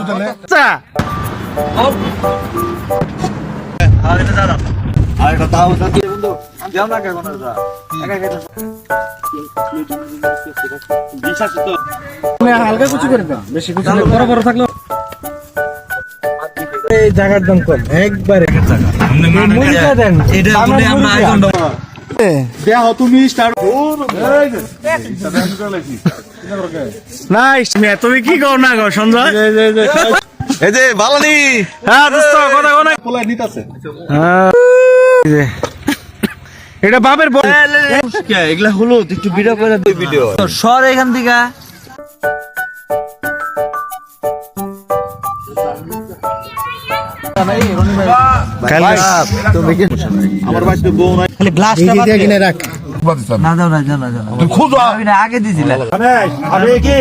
আচ্ছা হালকা কিছু করে দাও, বেশি কিছু বড় বড় থাকলো এই জায়গার দাম কম একবারে তুমি কি কও না গো সঞ্জয়? এই যে বালানি হ্যাঁ দোস্ত কথা কও না, এটা বাপের বল। এগুলা হলো একটু ভিডিও করে দুই ভিডিও সর এখান থেকে আমার বাড়িতে বউ নাই খালি গ্লাসটা কিনে রাখ না দাও না জানা জানা খুঁজো আগে দিছিলা আরে কি